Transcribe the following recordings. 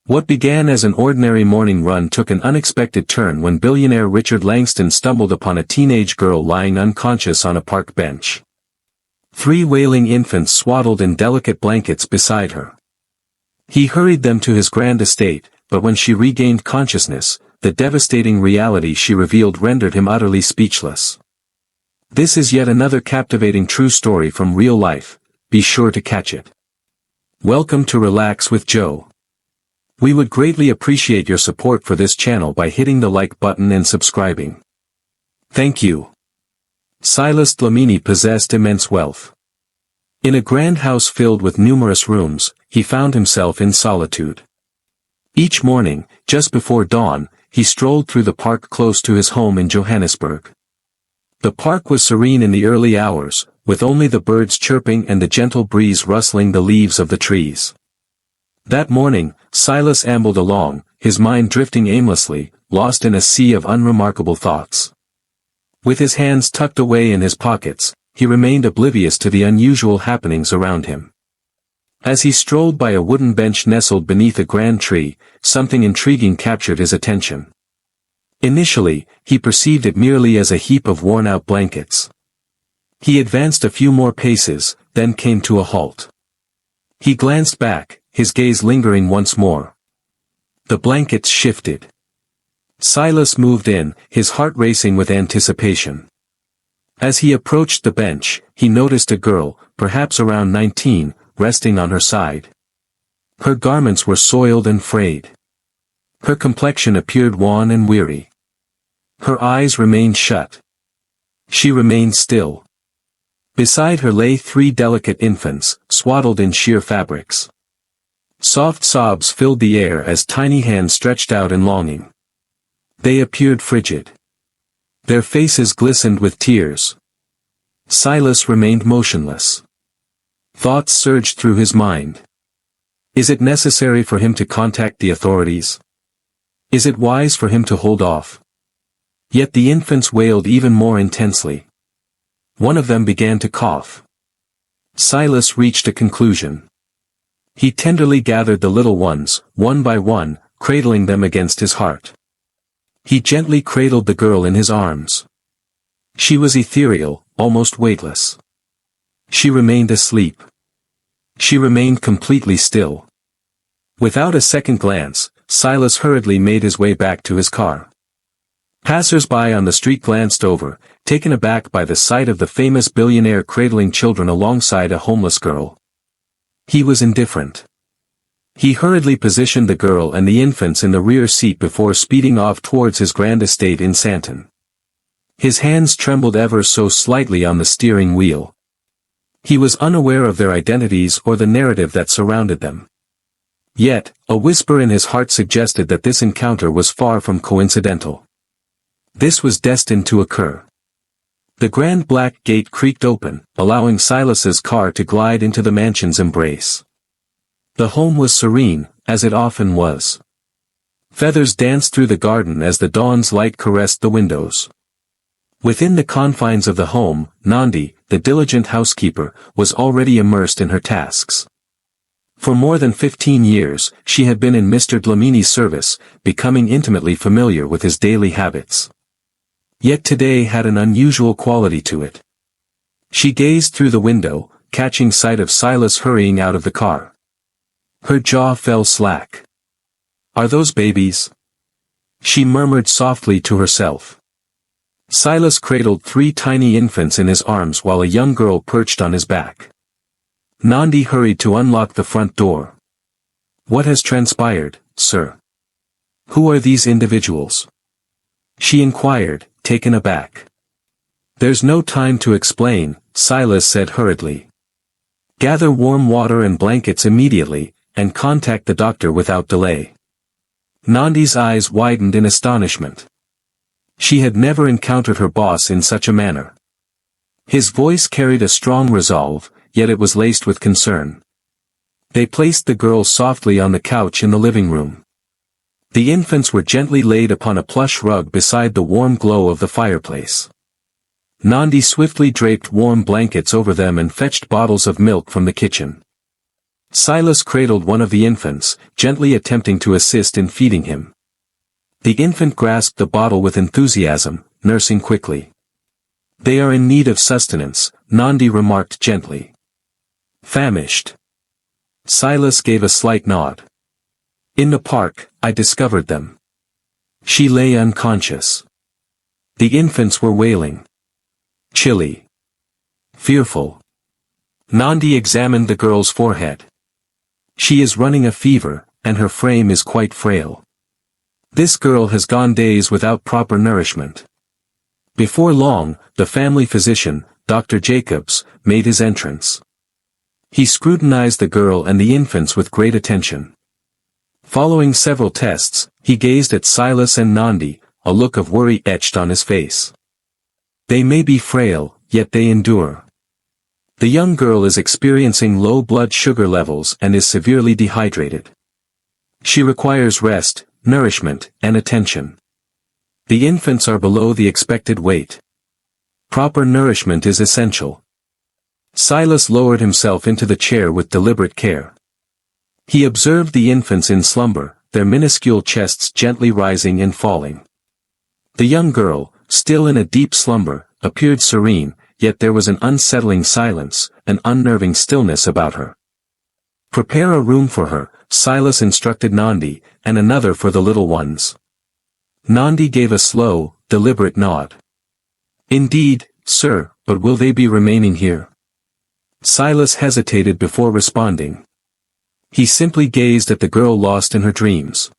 What began as an ordinary morning run took an unexpected turn when billionaire Richard Langston stumbled upon a teenage girl lying unconscious on a park bench. 3 wailing infants swaddled in delicate blankets beside her. He hurried them to his grand estate, but when she regained consciousness, the devastating reality she revealed rendered him utterly speechless. This is yet another captivating true story from real life. Be sure to catch it. Welcome to Relax with Joe. We would greatly appreciate your support for this channel by hitting the like button and subscribing. Thank you. Silas Dlamini possessed immense wealth. In a grand house filled with numerous rooms, he found himself in solitude. Each morning, just before dawn, he strolled through the park close to his home in Johannesburg. The park was serene in the early hours, with only the birds chirping and the gentle breeze rustling the leaves of the trees. That morning, Silas ambled along, his mind drifting aimlessly, lost in a sea of unremarkable thoughts. With his hands tucked away in his pockets, he remained oblivious to the unusual happenings around him. As he strolled by a wooden bench nestled beneath a grand tree, something intriguing captured his attention. Initially, he perceived it merely as a heap of worn-out blankets. He advanced a few more paces, then came to a halt. He glanced back, his gaze lingering once more. The blankets shifted. Silas moved in, his heart racing with anticipation. As he approached the bench, he noticed a girl, perhaps around 19, resting on her side. Her garments were soiled and frayed. Her complexion appeared wan and weary. Her eyes remained shut. She remained still. Beside her lay 3 delicate infants, swaddled in sheer fabrics. Soft sobs filled the air as tiny hands stretched out in longing. They appeared frigid. Their faces glistened with tears. Silas remained motionless. Thoughts surged through his mind. Is it necessary for him to contact the authorities? Is it wise for him to hold off? Yet the infants wailed even more intensely. One of them began to cough. Silas reached a conclusion. He tenderly gathered the little ones, one by one, cradling them against his heart. He gently cradled the girl in his arms. She was ethereal, almost weightless. She remained asleep. She remained completely still. Without a second glance, Silas hurriedly made his way back to his car. Passers-by on the street glanced over, taken aback by the sight of the famous billionaire cradling children alongside a homeless girl. He was indifferent. He hurriedly positioned the girl and the infants in the rear seat before speeding off towards his grand estate in Sandton. His hands trembled ever so slightly on the steering wheel. He was unaware of their identities or the narrative that surrounded them. Yet, a whisper in his heart suggested that this encounter was far from coincidental. This was destined to occur. The grand black gate creaked open, allowing Silas's car to glide into the mansion's embrace. The home was serene, as it often was. Feathers danced through the garden as the dawn's light caressed the windows. Within the confines of the home, Nandi, the diligent housekeeper, was already immersed in her tasks. For more than 15 years, she had been in Mr. Dlamini's service, becoming intimately familiar with his daily habits. Yet today had an unusual quality to it. She gazed through the window, catching sight of Silas hurrying out of the car. Her jaw fell slack. "Are those babies?" she murmured softly to herself. Silas cradled 3 tiny infants in his arms while a young girl perched on his back. Nandi hurried to unlock the front door. "What has transpired, sir? Who are these individuals?" she inquired, taken aback. "There's no time to explain," Silas said hurriedly. "Gather warm water and blankets immediately, and contact the doctor without delay." Nandi's eyes widened in astonishment. She had never encountered her boss in such a manner. His voice carried a strong resolve, yet it was laced with concern. They placed the girl softly on the couch in the living room. The infants were gently laid upon a plush rug beside the warm glow of the fireplace. Nandi swiftly draped warm blankets over them and fetched bottles of milk from the kitchen. Silas cradled one of the infants, gently attempting to assist in feeding him. The infant grasped the bottle with enthusiasm, nursing quickly. "They are in need of sustenance," Nandi remarked gently. "Famished." Silas gave a slight nod. "In the park, I discovered them." She lay unconscious. The infants were wailing. Chilly. Fearful. Nandi examined the girl's forehead. "She is running a fever, and her frame is quite frail. This girl has gone days without proper nourishment." Before long, the family physician, Dr. Jacobs, made his entrance. He scrutinized the girl and the infants with great attention. Following several tests, he gazed at Silas and Nandi, a look of worry etched on his face. "They may be frail, yet they endure. The young girl is experiencing low blood sugar levels and is severely dehydrated. She requires rest, nourishment, and attention. The infants are below the expected weight. Proper nourishment is essential." Silas lowered himself into the chair with deliberate care. He observed the infants in slumber, their minuscule chests gently rising and falling. The young girl, still in a deep slumber, appeared serene, yet there was an unsettling silence, an unnerving stillness about her. "Prepare a room for her," Silas instructed Nandi, "and another for the little ones." Nandi gave a slow, deliberate nod. "Indeed, sir, but will they be remaining here?" Silas hesitated before responding. He simply gazed at the girl lost in her dreams.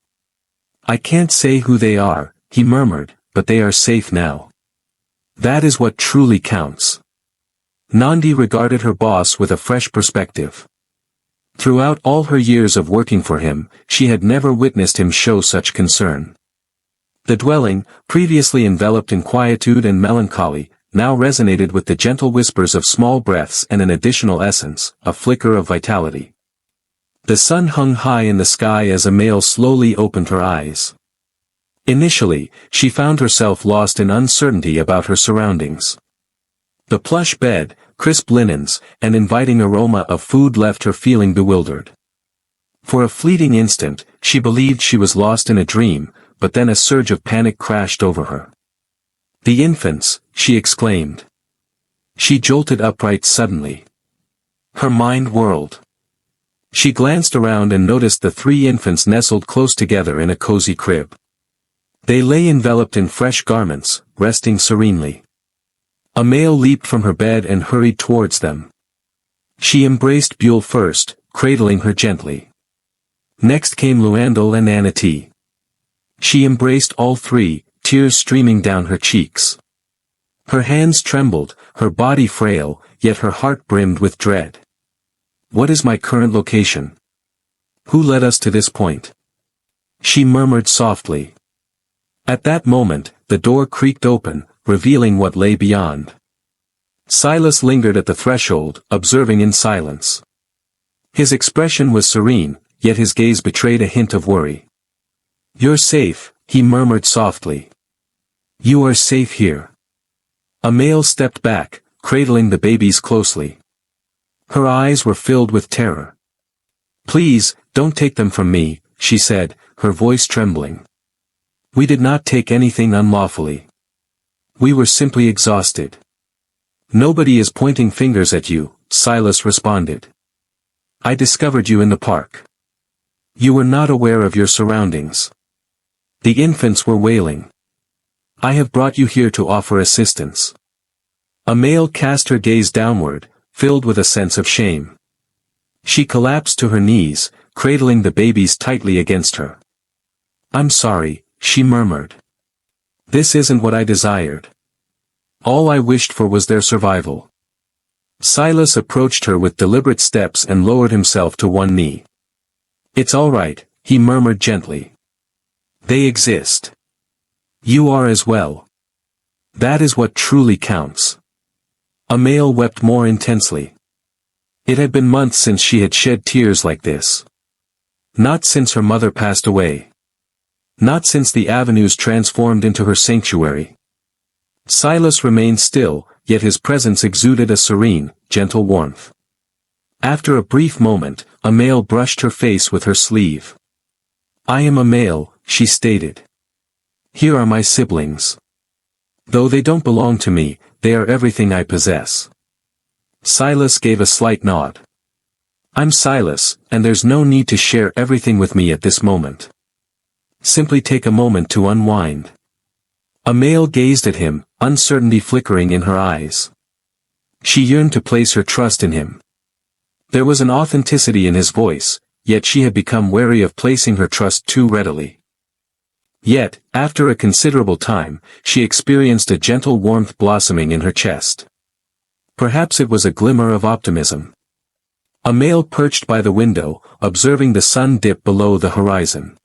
"I can't say who they are," he murmured, "but they are safe now. That is what truly counts." Nandi regarded her boss with a fresh perspective. Throughout all her years of working for him, she had never witnessed him show such concern. The dwelling, previously enveloped in quietude and melancholy, now resonated with the gentle whispers of small breaths and an additional essence, a flicker of vitality. The sun hung high in the sky as Amael slowly opened her eyes. Initially, she found herself lost in uncertainty about her surroundings. The plush bed, crisp linens, and inviting aroma of food left her feeling bewildered. For a fleeting instant, she believed she was lost in a dream, but then a surge of panic crashed over her. "The infants," she exclaimed. She jolted upright suddenly. Her mind whirled. She glanced around and noticed the 3 infants nestled close together in a cozy crib. They lay enveloped in fresh garments, resting serenely. Amael leaped from her bed and hurried towards them. She embraced Buell first, cradling her gently. Next came Luandel and Anati. She embraced all 3, tears streaming down her cheeks. Her hands trembled, her body frail, yet her heart brimmed with dread. "What is my current location? Who led us to this point?" she murmured softly. At that moment, the door creaked open, revealing what lay beyond. Silas lingered at the threshold, observing in silence. His expression was serene, yet his gaze betrayed a hint of worry. "You're safe," he murmured softly. "You are safe here." Amael stepped back, cradling the babies closely. Her eyes were filled with terror. "Please, don't take them from me," she said, her voice trembling. "We did not take anything unlawfully. We were simply exhausted." "Nobody is pointing fingers at you," Silas responded. "I discovered you in the park. You were not aware of your surroundings. The infants were wailing. I have brought you here to offer assistance." Amael cast her gaze downward, filled with a sense of shame. She collapsed to her knees, cradling the babies tightly against her. "I'm sorry," she murmured. "This isn't what I desired. All I wished for was their survival." Silas approached her with deliberate steps and lowered himself to one knee. "It's all right," he murmured gently. "They exist. You are as well. That is what truly counts." Amael wept more intensely. It had been months since she had shed tears like this. Not since her mother passed away. Not since the avenues transformed into her sanctuary. Silas remained still, yet his presence exuded a serene, gentle warmth. After a brief moment, Amael brushed her face with her sleeve. I am Amael, she stated. Here are my siblings. Though they don't belong to me, they are everything I possess. Silas gave a slight nod. I'm Silas, and there's no need to share everything with me at this moment. Simply take a moment to unwind. Amael gazed at him, uncertainty flickering in her eyes. She yearned to place her trust in him. There was an authenticity in his voice, yet she had become wary of placing her trust too readily. Yet, after a considerable time, she experienced a gentle warmth blossoming in her chest. Perhaps it was a glimmer of optimism. Amael perched by the window, observing the sun dip below the horizon.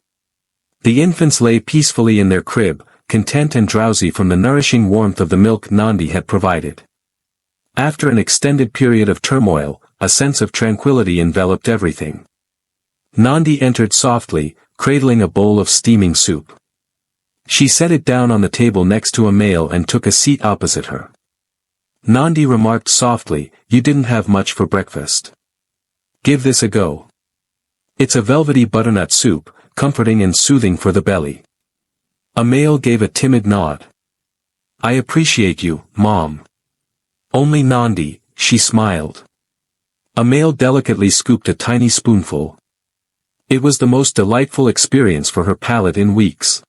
The infants lay peacefully in their crib, content and drowsy from the nourishing warmth of the milk Nandi had provided. After an extended period of turmoil, a sense of tranquility enveloped everything. Nandi entered softly, cradling a bowl of steaming soup. She set it down on the table next to Amael and took a seat opposite her. Nandi remarked softly, "You didn't have much for breakfast. Give this a go. It's a velvety butternut soup, comforting and soothing for the belly." Amael gave a timid nod. "I appreciate you, Mom." "Only Nandi," she smiled. Amael delicately scooped a tiny spoonful. It was the most delightful experience for her palate in weeks.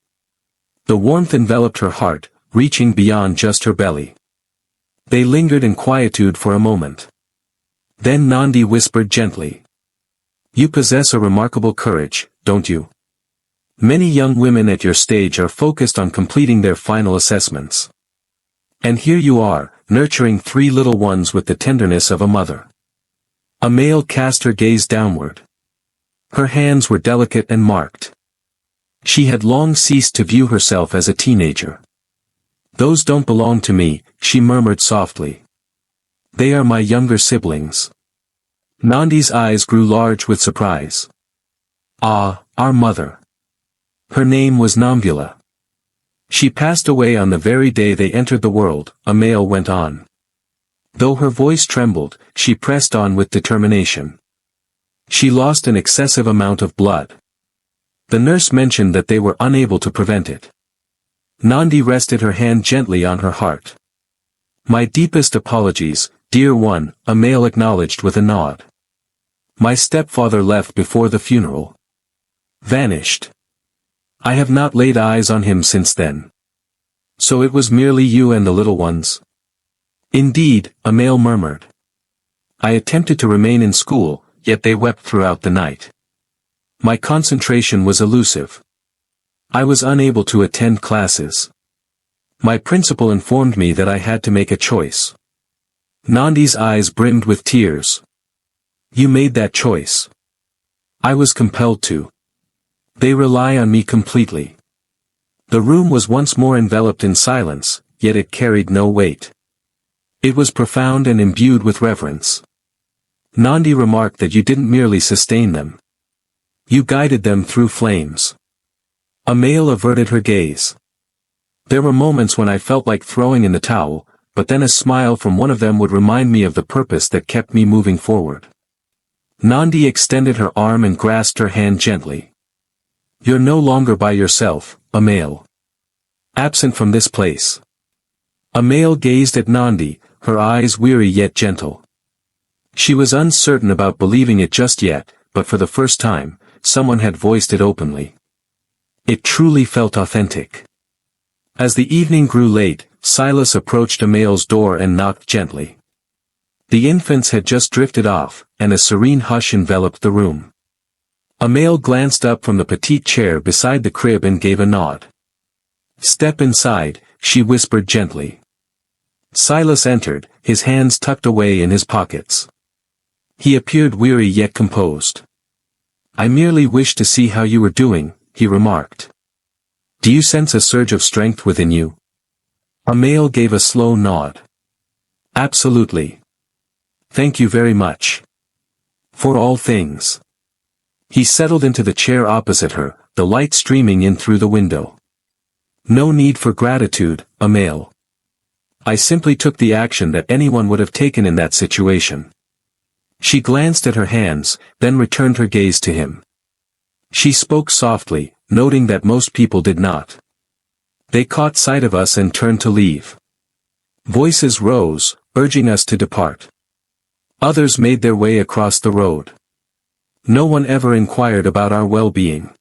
The warmth enveloped her heart, reaching beyond just her belly. They lingered in quietude for a moment. Then Nandi whispered gently. "You possess a remarkable courage, don't you? Many young women at your stage are focused on completing their final assessments. And here you are, nurturing 3 little ones with the tenderness of a mother." Amael cast her gaze downward. Her hands were delicate and marked. She had long ceased to view herself as a teenager. "Those don't belong to me," she murmured softly. "They are my younger siblings." Nandi's eyes grew large with surprise. "Ah, our mother. Her name was Namvula. She passed away on the very day they entered the world," Amael went on. Though her voice trembled, she pressed on with determination. "She lost an excessive amount of blood. The nurse mentioned that they were unable to prevent it." Nandi rested her hand gently on her heart. "My deepest apologies, dear one," Amael acknowledged with a nod. "My stepfather left before the funeral. Vanished. I have not laid eyes on him since then." "So it was merely you and the little ones?" "Indeed," Amael murmured. "I attempted to remain in school, yet they wept throughout the night. My concentration was elusive. I was unable to attend classes. My principal informed me that I had to make a choice." Nandi's eyes brimmed with tears. "You made that choice." "I was compelled to. They rely on me completely." The room was once more enveloped in silence, yet it carried no weight. It was profound and imbued with reverence. Nandi remarked that you didn't merely sustain them. You guided them through flames. Amael averted her gaze. "There were moments when I felt like throwing in the towel, but then a smile from one of them would remind me of the purpose that kept me moving forward." Nandi extended her arm and grasped her hand gently. "You're no longer by yourself, Amael. Absent from this place." Amael gazed at Nandi, her eyes weary yet gentle. She was uncertain about believing it just yet, but for the first time, someone had voiced it openly. It truly felt authentic. As the evening grew late, Silas approached Amael's door and knocked gently. The infants had just drifted off, and a serene hush enveloped the room. Amael glanced up from the petite chair beside the crib and gave a nod. "Step inside," she whispered gently. Silas entered, his hands tucked away in his pockets. He appeared weary yet composed. "I merely wished to see how you were doing," he remarked. "Do you sense a surge of strength within you?" Amael gave a slow nod. "Absolutely. Thank you very much. For all things." He settled into the chair opposite her, the light streaming in through the window. "No need for gratitude, Amael. I simply took the action that anyone would have taken in that situation. She glanced at her hands, then returned her gaze to him. She spoke softly, noting that most people did not. They caught sight of us and turned to leave. Voices rose, urging us to depart. Others made their way across the road. No one ever inquired about our well-being.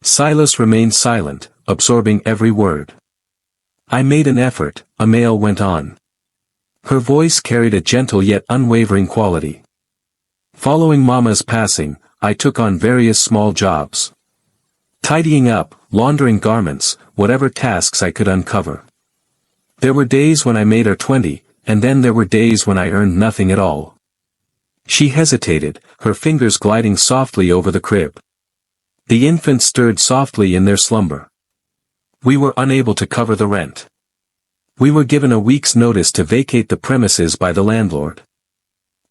Silas remained silent, absorbing every word. I made an effort, Amael went on. Her voice carried a gentle yet unwavering quality. Following Mama's passing, I took on various small jobs. Tidying up, laundering garments, whatever tasks I could uncover. There were days when I made her 20, and then there were days when I earned nothing at all. She hesitated, her fingers gliding softly over the crib. The infants stirred softly in their slumber. We were unable to cover the rent. We were given a week's notice to vacate the premises by the landlord.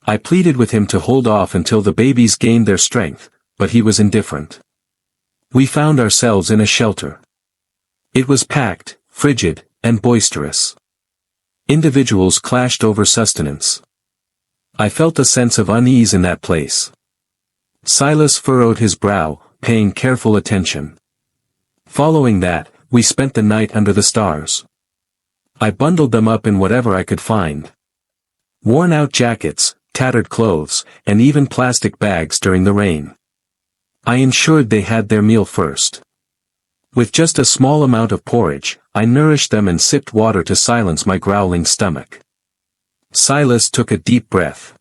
I pleaded with him to hold off until the babies gained their strength, but he was indifferent. We found ourselves in a shelter. It was packed, frigid, and boisterous. Individuals clashed over sustenance. I felt a sense of unease in that place. Silas furrowed his brow, paying careful attention. Following that, we spent the night under the stars. I bundled them up in whatever I could find. Worn-out jackets, tattered clothes, and even plastic bags during the rain. I ensured they had their meal first. With just a small amount of porridge, I nourished them and sipped water to silence my growling stomach. Silas took a deep breath.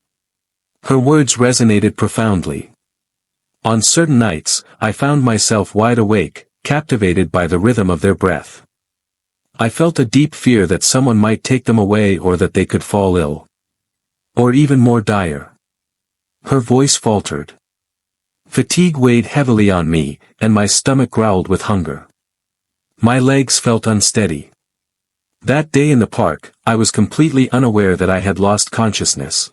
Her words resonated profoundly. On certain nights, I found myself wide awake, captivated by the rhythm of their breath. I felt a deep fear that someone might take them away or that they could fall ill. Or even more dire. Her voice faltered. Fatigue weighed heavily on me, and my stomach growled with hunger. My legs felt unsteady. That day in the park, I was completely unaware that I had lost consciousness.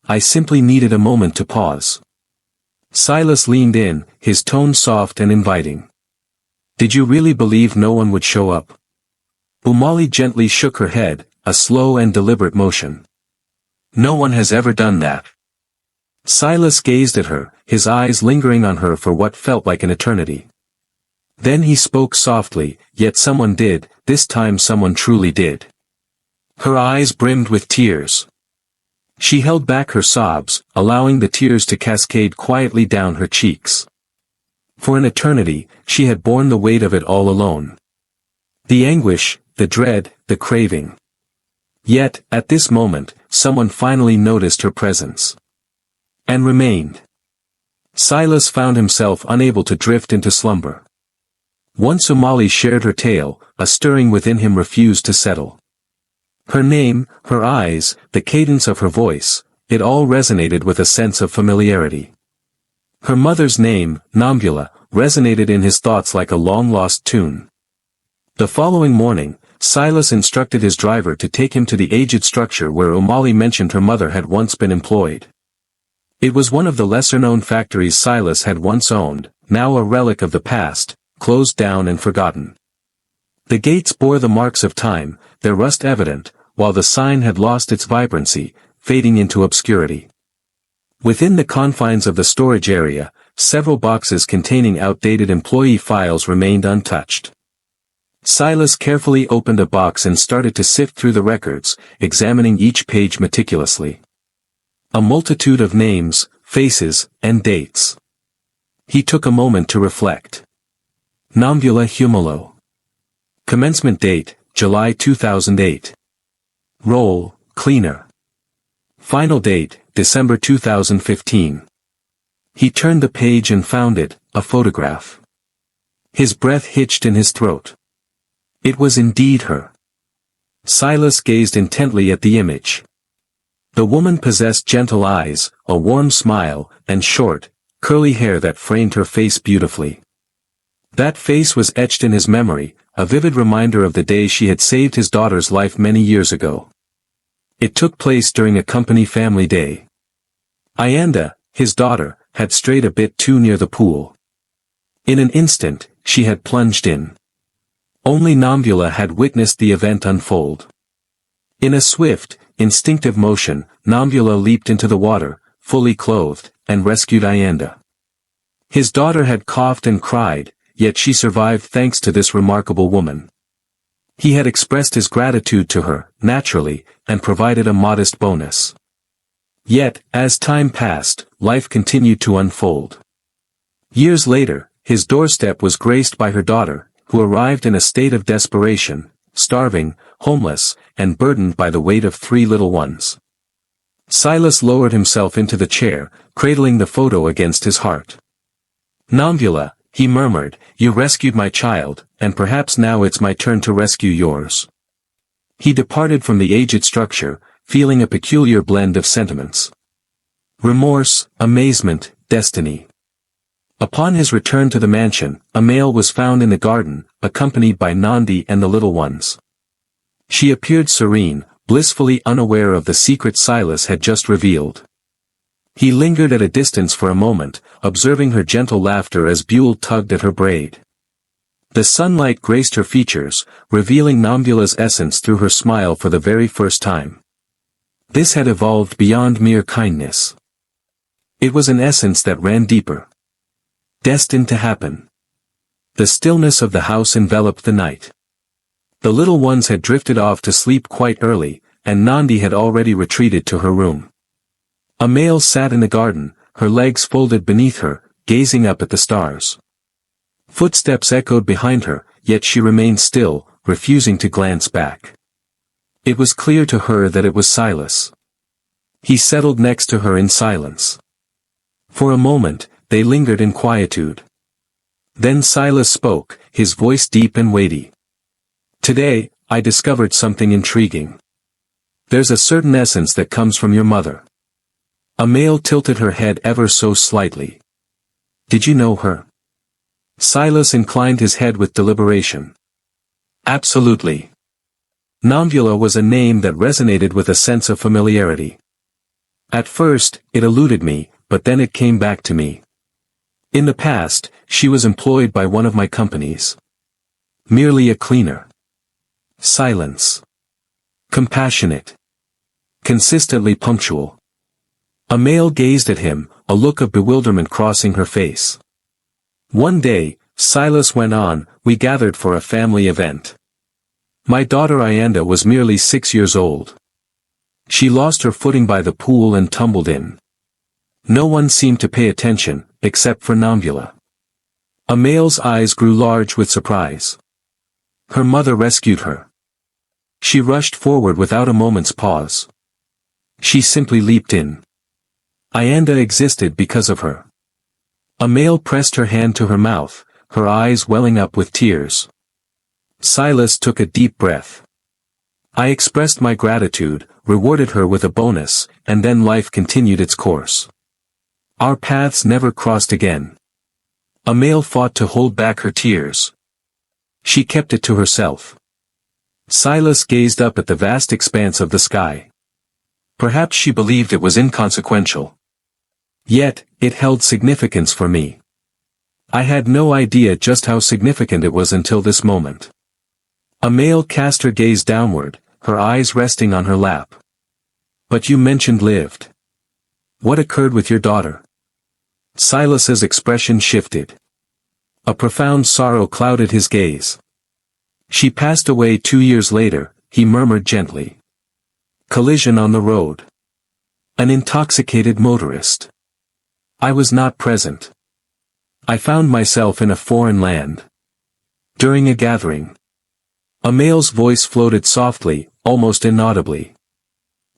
I simply needed a moment to pause. Silas leaned in, his tone soft and inviting. Did you really believe no one would show up? Umali gently shook her head, a slow and deliberate motion. No one has ever done that. Silas gazed at her, his eyes lingering on her for what felt like an eternity. Then he spoke softly, yet someone did, this time someone truly did. Her eyes brimmed with tears. She held back her sobs, allowing the tears to cascade quietly down her cheeks. For an eternity, she had borne the weight of it all alone. The anguish, the dread, the craving. Yet, at this moment, someone finally noticed her presence. And remained. Silas found himself unable to drift into slumber. Once Umali shared her tale, a stirring within him refused to settle. Her name, her eyes, the cadence of her voice, it all resonated with a sense of familiarity. Her mother's name, Nombula, resonated in his thoughts like a long-lost tune. The following morning, Silas instructed his driver to take him to the aged structure where Umali mentioned her mother had once been employed. It was one of the lesser-known factories Silas had once owned, now a relic of the past, closed down and forgotten. The gates bore the marks of time, their rust evident, while the sign had lost its vibrancy, fading into obscurity. Within the confines of the storage area, several boxes containing outdated employee files remained untouched. Silas carefully opened a box and started to sift through the records, examining each page meticulously. A multitude of names, faces, and dates. He took a moment to reflect. Nombula Humolo. Commencement date, July 2008. Role, cleaner. Final date, December 2015. He turned the page and found it, a photograph. His breath hitched in his throat. It was indeed her. Silas gazed intently at the image. The woman possessed gentle eyes, a warm smile, and short, curly hair that framed her face beautifully. That face was etched in his memory, a vivid reminder of the day she had saved his daughter's life many years ago. It took place during a company family day. Ayanda, his daughter, had strayed a bit too near the pool. In an instant, she had plunged in. Only Nombula had witnessed the event unfold. In a swift, instinctive motion, Nombula leaped into the water, fully clothed, and rescued Ayanda. His daughter had coughed and cried, yet she survived thanks to this remarkable woman. He had expressed his gratitude to her, naturally, and provided a modest bonus. Yet, as time passed, life continued to unfold. Years later, his doorstep was graced by her daughter, who arrived in a state of desperation, starving, homeless, and burdened by the weight of 3 little ones. Silas lowered himself into the chair, cradling the photo against his heart. "Nombula," he murmured, "you rescued my child, and perhaps now it's my turn to rescue yours." He departed from the aged structure, feeling a peculiar blend of sentiments. Remorse, amazement, destiny. Upon his return to the mansion, a male was found in the garden, accompanied by Nandi and the little ones. She appeared serene, blissfully unaware of the secret Silas had just revealed. He lingered at a distance for a moment, observing her gentle laughter as Buell tugged at her braid. The sunlight graced her features, revealing Nombula's essence through her smile for the very first time. This had evolved beyond mere kindness. It was an essence that ran deeper. Destined to happen. The stillness of the house enveloped the night. The little ones had drifted off to sleep quite early, and Nandi had already retreated to her room. A male sat in the garden, her legs folded beneath her, gazing up at the stars. Footsteps echoed behind her, yet she remained still, refusing to glance back. It was clear to her that it was Silas. He settled next to her in silence. For a moment, they lingered in quietude. Then Silas spoke, his voice deep and weighty. "Today, I discovered something intriguing. There's a certain essence that comes from your mother." Amael tilted her head ever so slightly. "Did you know her?" Silas inclined his head with deliberation. "Absolutely." Nombula was a name that resonated with a sense of familiarity. At first, it eluded me, but then it came back to me. In the past, she was employed by one of my companies. Merely a cleaner. Silence. Compassionate. Consistently punctual. Amael gazed at him, a look of bewilderment crossing her face. "One day," Silas went on, "we gathered for a family event. My daughter Ayanda was merely 6 years old. She lost her footing by the pool and tumbled in. No one seemed to pay attention, except for Nombula. Amael's eyes grew large with surprise. Her mother rescued her. She rushed forward without a moment's pause. She simply leaped in. Ayanda existed because of her." Amael pressed her hand to her mouth, her eyes welling up with tears. Silas took a deep breath. "I expressed my gratitude, rewarded her with a bonus, and then life continued its course. Our paths never crossed again." Amael fought to hold back her tears. She kept it to herself. Silas gazed up at the vast expanse of the sky. Perhaps she believed it was inconsequential. Yet, it held significance for me. I had no idea just how significant it was until this moment. Amael cast her gaze downward, her eyes resting on her lap. "But you mentioned lived. What occurred with your daughter?" Silas's expression shifted. A profound sorrow clouded his gaze. "She passed away 2 years later," he murmured gently. "Collision on the road. An intoxicated motorist. I was not present. I found myself in a foreign land. During a gathering." Amael's voice floated softly, almost inaudibly.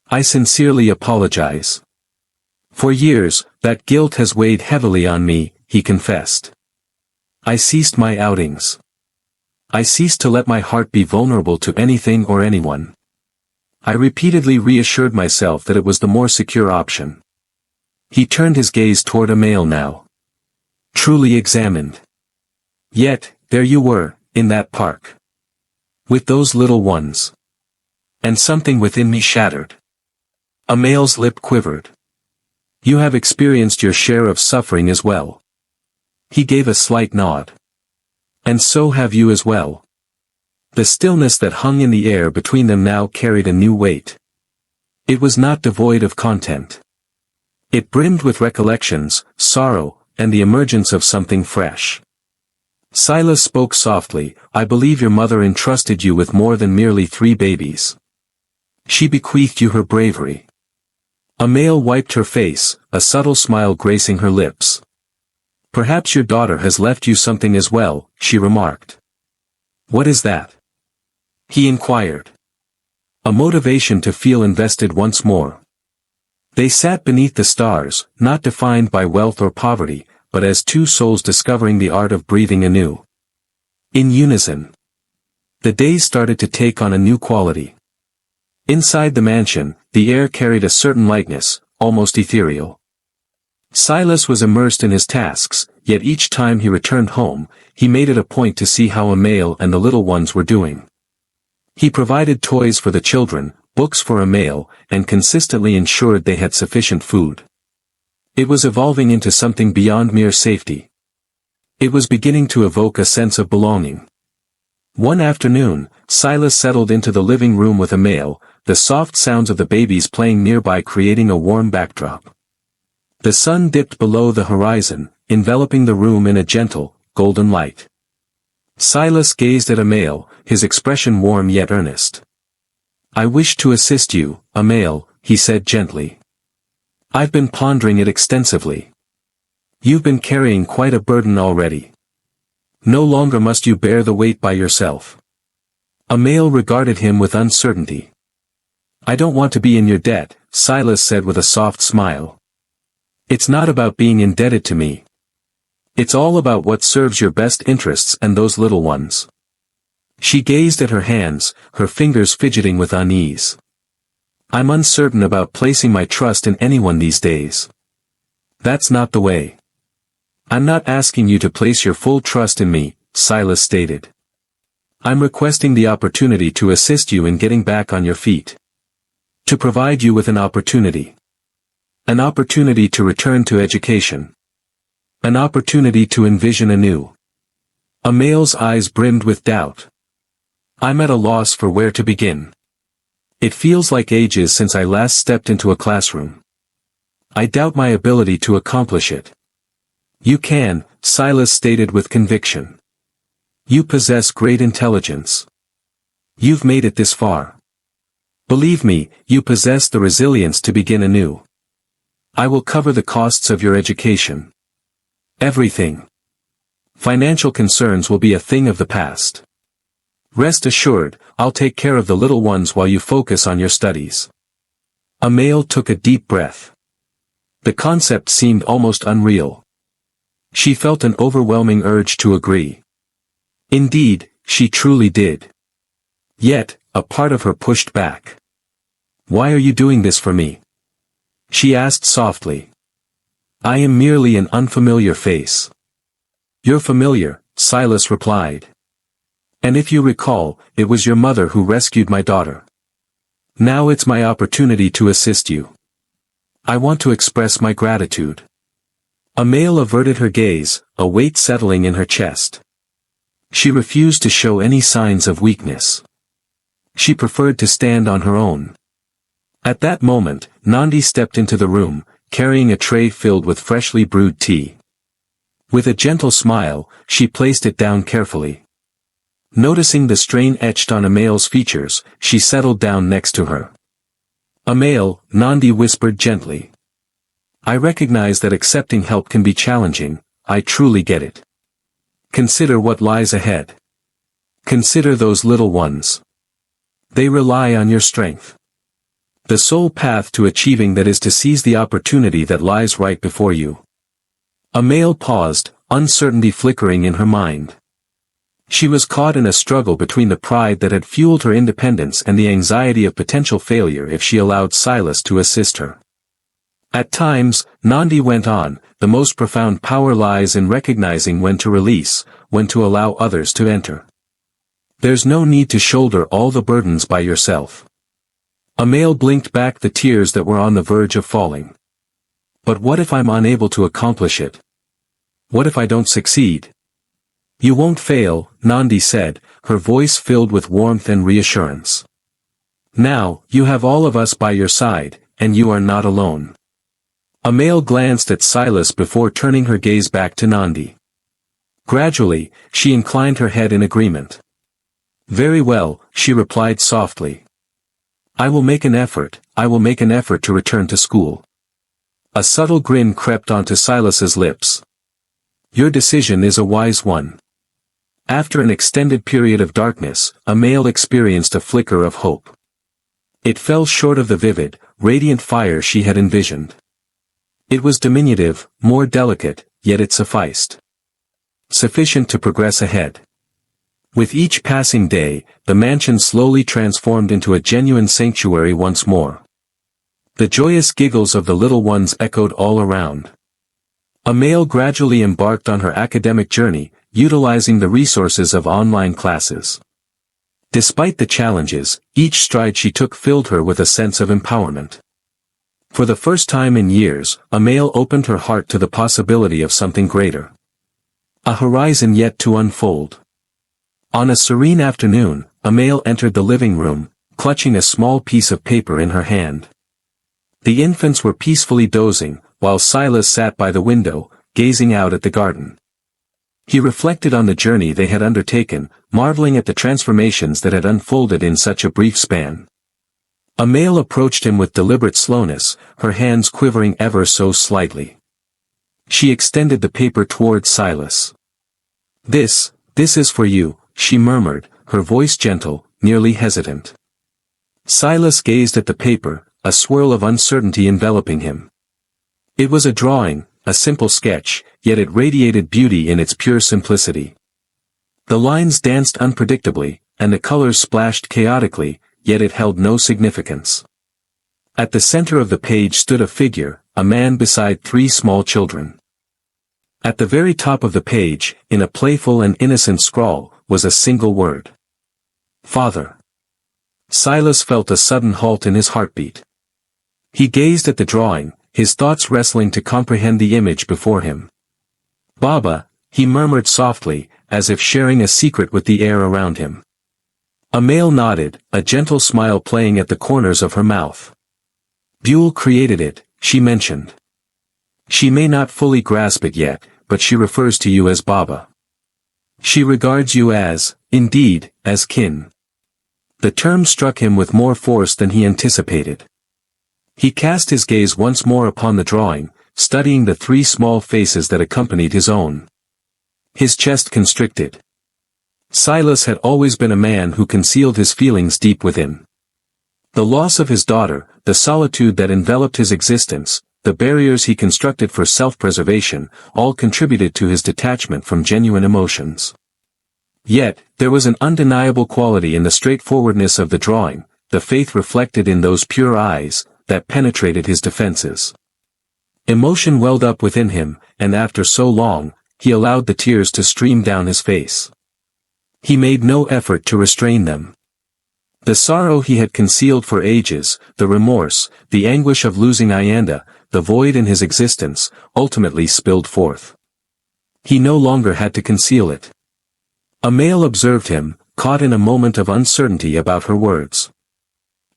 "I sincerely apologize. For years, that guilt has weighed heavily on me," he confessed. "I ceased my outings. I ceased to let my heart be vulnerable to anything or anyone. I repeatedly reassured myself that it was the more secure option." He turned his gaze toward Amael now. "Truly examined. Yet, there you were, in that park. With those little ones. And something within me shattered." Amael's lip quivered. "You have experienced your share of suffering as well." He gave a slight nod. "And so have you as well." The stillness that hung in the air between them now carried a new weight. It was not devoid of content. It brimmed with recollections, sorrow, and the emergence of something fresh. Silas spoke softly, "I believe your mother entrusted you with more than merely 3 babies. She bequeathed you her bravery." Amael wiped her face, a subtle smile gracing her lips. "Perhaps your daughter has left you something as well," she remarked. "What is that?" he inquired. "A motivation to feel invested once more." They sat beneath the stars, not defined by wealth or poverty, but as 2 souls discovering the art of breathing anew. In unison. The days started to take on a new quality. Inside the mansion, the air carried a certain lightness, almost ethereal. Silas was immersed in his tasks, yet each time he returned home, he made it a point to see how Amael and the little ones were doing. He provided toys for the children, books for Amael, and consistently ensured they had sufficient food. It was evolving into something beyond mere safety. It was beginning to evoke a sense of belonging. One afternoon, Silas settled into the living room with Amael, the soft sounds of the babies playing nearby creating a warm backdrop. The sun dipped below the horizon, enveloping the room in a gentle, golden light. Silas gazed at Amael, his expression warm yet earnest. "I wish to assist you, Amael," he said gently. "I've been pondering it extensively. You've been carrying quite a burden already. No longer must you bear the weight by yourself." Amael regarded him with uncertainty. "I don't want to be in your debt," Silas said with a soft smile. "It's not about being indebted to me. It's all about what serves your best interests and those little ones." She gazed at her hands, her fingers fidgeting with unease. "I'm uncertain about placing my trust in anyone these days." "That's not the way." "I'm not asking you to place your full trust in me," Silas stated. "I'm requesting the opportunity to assist you in getting back on your feet. To provide you with an opportunity. An opportunity to return to education. An opportunity to envision anew." Amael's eyes brimmed with doubt. "I'm at a loss for where to begin. It feels like ages since I last stepped into a classroom. I doubt my ability to accomplish it." "You can," Silas stated with conviction. "You possess great intelligence. You've made it this far. Believe me, you possess the resilience to begin anew. I will cover the costs of your education. Everything. Financial concerns will be a thing of the past. Rest assured, I'll take care of the little ones while you focus on your studies." Amael took a deep breath. The concept seemed almost unreal. She felt an overwhelming urge to agree. Indeed, she truly did. Yet, a part of her pushed back. "Why are you doing this for me?" she asked softly. "I am merely an unfamiliar face." "You're familiar," Silas replied. "And if you recall, it was your mother who rescued my daughter. Now it's my opportunity to assist you. I want to express my gratitude." Amael averted her gaze, a weight settling in her chest. She refused to show any signs of weakness. She preferred to stand on her own. At that moment, Nandi stepped into the room, carrying a tray filled with freshly brewed tea. With a gentle smile, she placed it down carefully. Noticing the strain etched on Amael's features, she settled down next to her. "Amael," Nandi whispered gently. "I recognize that accepting help can be challenging, I truly get it. Consider what lies ahead. Consider those little ones. They rely on your strength. The sole path to achieving that is to seize the opportunity that lies right before you." Amael paused, uncertainty flickering in her mind. She was caught in a struggle between the pride that had fueled her independence and the anxiety of potential failure if she allowed Silas to assist her. At times, Nandi went on, the most profound power lies in recognizing when to release, when to allow others to enter. There's no need to shoulder all the burdens by yourself. Amael blinked back the tears that were on the verge of falling. "But what if I'm unable to accomplish it? What if I don't succeed?" "You won't fail," Nandi said, her voice filled with warmth and reassurance. Now, you have all of us by your side, and you are not alone. Amail glanced at Silas before turning her gaze back to Nandi. Gradually, she inclined her head in agreement. Very well, she replied softly. I will make an effort to return to school. A subtle grin crept onto Silas's lips. Your decision is a wise one. After an extended period of darkness, Amail experienced a flicker of hope. It fell short of the vivid, radiant fire she had envisioned. It was diminutive, more delicate, yet it sufficed. Sufficient to progress ahead. With each passing day, the mansion slowly transformed into a genuine sanctuary once more. The joyous giggles of the little ones echoed all around. Amail gradually embarked on her academic journey, utilizing the resources of online classes. Despite the challenges, each stride she took filled her with a sense of empowerment. For the first time in years, Amail opened her heart to the possibility of something greater. A horizon yet to unfold. On a serene afternoon, Amail entered the living room, clutching a small piece of paper in her hand. The infants were peacefully dozing, while Silas sat by the window, gazing out at the garden. He reflected on the journey they had undertaken, marveling at the transformations that had unfolded in such a brief span. Amail approached him with deliberate slowness, her hands quivering ever so slightly. She extended the paper toward Silas. This is for you, she murmured, her voice gentle, nearly hesitant. Silas gazed at the paper, a swirl of uncertainty enveloping him. It was a drawing, a simple sketch, yet it radiated beauty in its pure simplicity. The lines danced unpredictably, and the colors splashed chaotically, yet it held no significance. At the center of the page stood a figure, a man beside 3 small children. At the very top of the page, in a playful and innocent scrawl, was a single word. Father. Silas felt a sudden halt in his heartbeat. He gazed at the drawing, his thoughts wrestling to comprehend the image before him. Baba, he murmured softly, as if sharing a secret with the air around him. Amail nodded, a gentle smile playing at the corners of her mouth. Buell created it, she mentioned. She may not fully grasp it yet, but she refers to you as Baba. She regards you as, indeed, as kin. The term struck him with more force than he anticipated. He cast his gaze once more upon the drawing, studying the 3 small faces that accompanied his own. His chest constricted. Silas had always been a man who concealed his feelings deep within. The loss of his daughter, the solitude that enveloped his existence, the barriers he constructed for self-preservation, all contributed to his detachment from genuine emotions. Yet, there was an undeniable quality in the straightforwardness of the drawing, the faith reflected in those pure eyes, that penetrated his defenses. Emotion welled up within him, and after so long, he allowed the tears to stream down his face. He made no effort to restrain them. The sorrow he had concealed for ages, the remorse, the anguish of losing Ayanda, the void in his existence, ultimately spilled forth. He no longer had to conceal it. Amail observed him, caught in a moment of uncertainty about her words.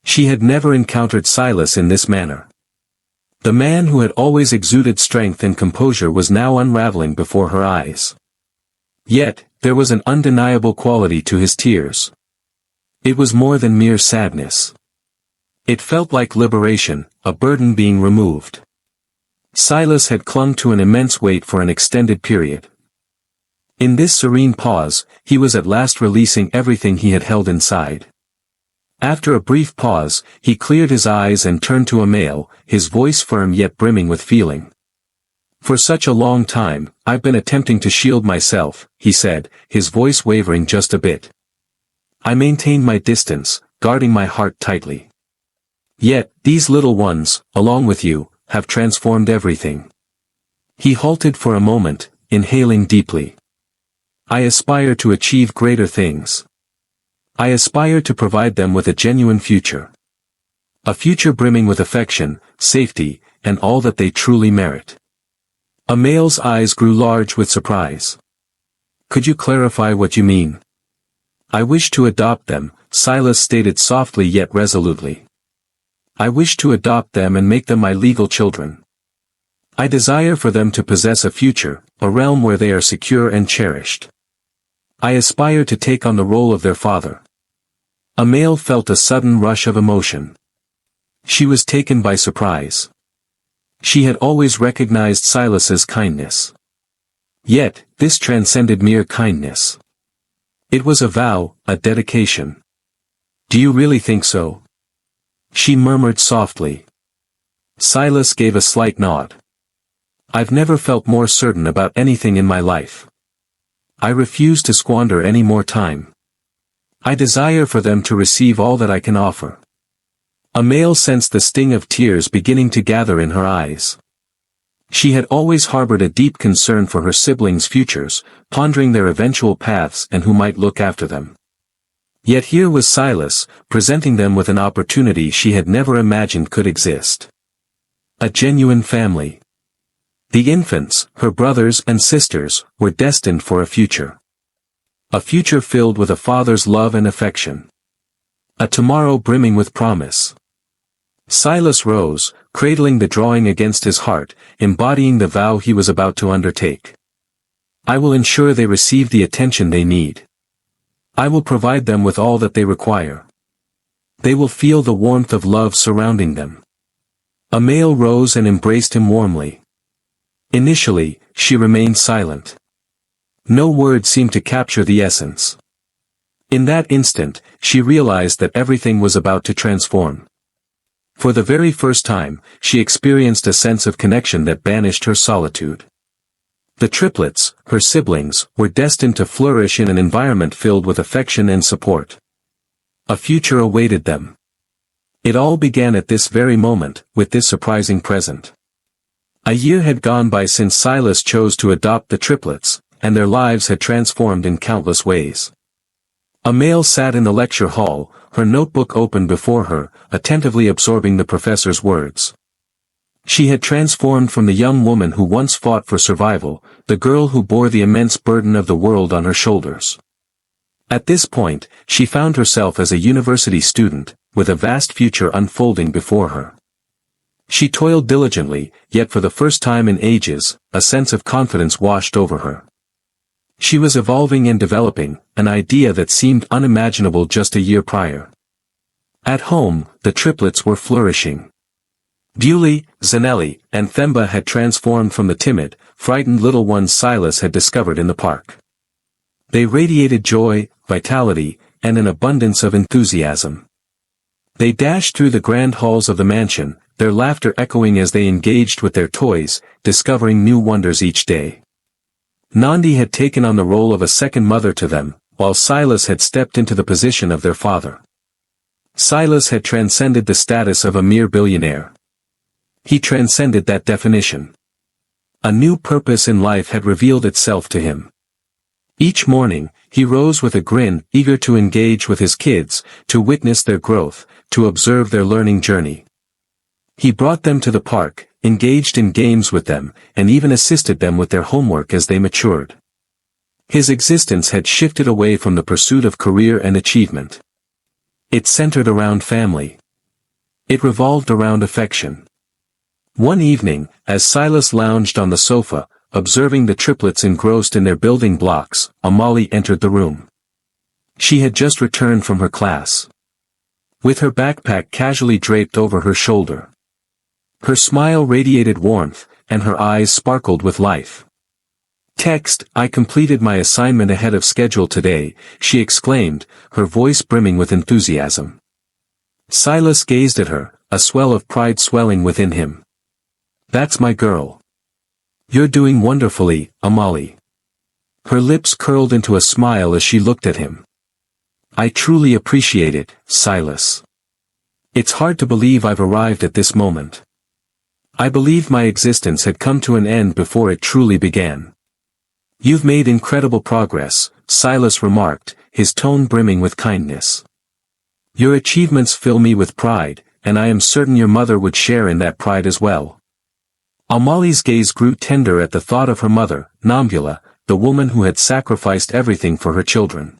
She had never encountered Silas in this manner. The man who had always exuded strength and composure was now unraveling before her eyes. Yet, there was an undeniable quality to his tears. It was more than mere sadness. It felt like liberation, a burden being removed. Silas had clung to an immense weight for an extended period. In this serene pause, he was at last releasing everything he had held inside. After a brief pause, he cleared his eyes and turned to Amail, his voice firm yet brimming with feeling. For such a long time, I've been attempting to shield myself, he said, his voice wavering just a bit. I maintained my distance, guarding my heart tightly. Yet, these little ones, along with you, have transformed everything. He halted for a moment, inhaling deeply. I aspire to achieve greater things. I aspire to provide them with a genuine future. A future brimming with affection, safety, and all that they truly merit. Amail's eyes grew large with surprise. Could you clarify what you mean? I wish to adopt them, Silas stated softly yet resolutely. I wish to adopt them and make them my legal children. I desire for them to possess a future, a realm where they are secure and cherished. I aspire to take on the role of their father. Amael felt a sudden rush of emotion. She was taken by surprise. She had always recognized Silas's kindness. Yet, this transcended mere kindness. It was a vow, a dedication. Do you really think so? She murmured softly. Silas gave a slight nod. I've never felt more certain about anything in my life. I refuse to squander any more time. I desire for them to receive all that I can offer. Amael sensed the sting of tears beginning to gather in her eyes. She had always harbored a deep concern for her siblings' futures, pondering their eventual paths and who might look after them. Yet here was Silas, presenting them with an opportunity she had never imagined could exist. A genuine family. The infants, her brothers and sisters, were destined for a future. A future filled with a father's love and affection. A tomorrow brimming with promise. Silas rose, cradling the drawing against his heart, embodying the vow he was about to undertake. I will ensure they receive the attention they need. I will provide them with all that they require. They will feel the warmth of love surrounding them. Amael rose and embraced him warmly. Initially, she remained silent. No words seemed to capture the essence. In that instant, she realized that everything was about to transform. For the very first time, she experienced a sense of connection that banished her solitude. The triplets, her siblings, were destined to flourish in an environment filled with affection and support. A future awaited them. It all began at this very moment, with this surprising present. A year had gone by since Silas chose to adopt the triplets, and their lives had transformed in countless ways. Amael sat in the lecture hall, her notebook open before her, attentively absorbing the professor's words. She had transformed from the young woman who once fought for survival, the girl who bore the immense burden of the world on her shoulders. At this point, she found herself as a university student, with a vast future unfolding before her. She toiled diligently, yet for the first time in ages, a sense of confidence washed over her. She was evolving and developing, an idea that seemed unimaginable just a year prior. At home, the triplets were flourishing. Bewley, Zanelli, and Themba had transformed from the timid, frightened little ones Silas had discovered in the park. They radiated joy, vitality, and an abundance of enthusiasm. They dashed through the grand halls of the mansion, their laughter echoing as they engaged with their toys, discovering new wonders each day. Nandi had taken on the role of a second mother to them, while Silas had stepped into the position of their father. Silas had transcended the status of a mere billionaire. He transcended that definition. A new purpose in life had revealed itself to him. Each morning, he rose with a grin, eager to engage with his kids, to witness their growth, to observe their learning journey. He brought them to the park, engaged in games with them, and even assisted them with their homework as they matured. His existence had shifted away from the pursuit of career and achievement. It centered around family. It revolved around affection. One evening, as Silas lounged on the sofa, observing the triplets engrossed in their building blocks, Amali entered the room. She had just returned from her class. With her backpack casually draped over her shoulder. Her smile radiated warmth, and her eyes sparkled with life. Text, I completed my assignment ahead of schedule today, she exclaimed, her voice brimming with enthusiasm. Silas gazed at her, a swell of pride swelling within him. That's my girl. You're doing wonderfully, Amali. Her lips curled into a smile as she looked at him. I truly appreciate it, Silas. It's hard to believe I've arrived at this moment. I believe my existence had come to an end before it truly began. You've made incredible progress, Silas remarked, his tone brimming with kindness. Your achievements fill me with pride, and I am certain your mother would share in that pride as well. Amali's gaze grew tender at the thought of her mother, Nambula, the woman who had sacrificed everything for her children.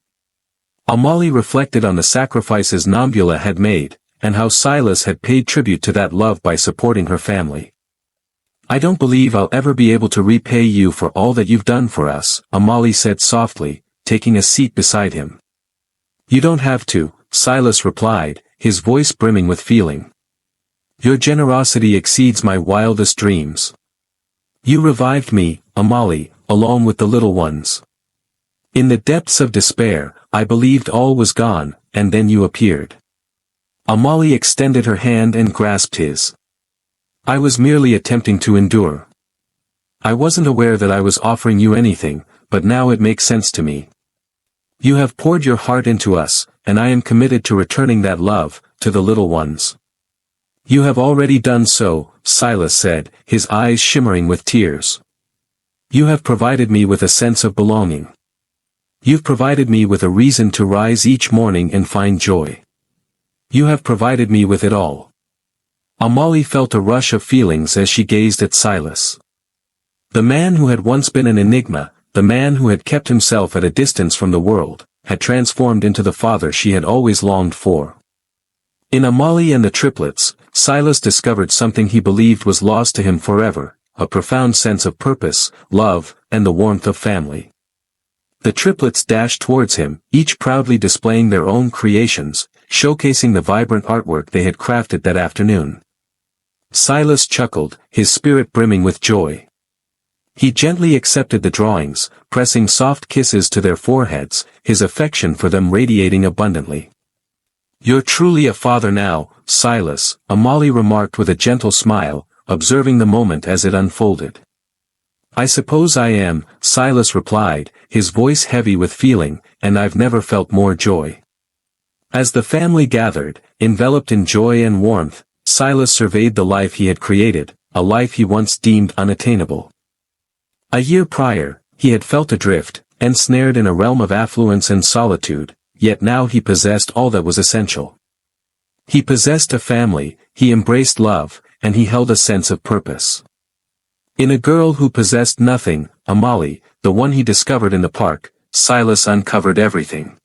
Amali reflected on the sacrifices Nambula had made, and how Silas had paid tribute to that love by supporting her family. "I don't believe I'll ever be able to repay you for all that you've done for us," Amali said softly, taking a seat beside him. "You don't have to," Silas replied, his voice brimming with feeling. "Your generosity exceeds my wildest dreams. You revived me, Amali, along with the little ones. In the depths of despair, I believed all was gone, and then you appeared." Amali extended her hand and grasped his. "I was merely attempting to endure. I wasn't aware that I was offering you anything, but now it makes sense to me. You have poured your heart into us, and I am committed to returning that love, to the little ones." "You have already done so," Silas said, his eyes shimmering with tears. "You have provided me with a sense of belonging. You've provided me with a reason to rise each morning and find joy. You have provided me with it all." Amali felt a rush of feelings as she gazed at Silas. The man who had once been an enigma, the man who had kept himself at a distance from the world, had transformed into the father she had always longed for. In Amali and the triplets, Silas discovered something he believed was lost to him forever, a profound sense of purpose, love, and the warmth of family. The triplets dashed towards him, each proudly displaying their own creations, showcasing the vibrant artwork they had crafted that afternoon. Silas chuckled, his spirit brimming with joy. He gently accepted the drawings, pressing soft kisses to their foreheads, his affection for them radiating abundantly. "You're truly a father now, Silas," Amali remarked with a gentle smile, observing the moment as it unfolded. "I suppose I am," Silas replied, his voice heavy with feeling, "and I've never felt more joy." As the family gathered, enveloped in joy and warmth, Silas surveyed the life he had created, a life he once deemed unattainable. A year prior, he had felt adrift, ensnared in a realm of affluence and solitude, yet now he possessed all that was essential. He possessed a family, he embraced love, and he held a sense of purpose. In a girl who possessed nothing, Amali, the one he discovered in the park, Silas uncovered everything.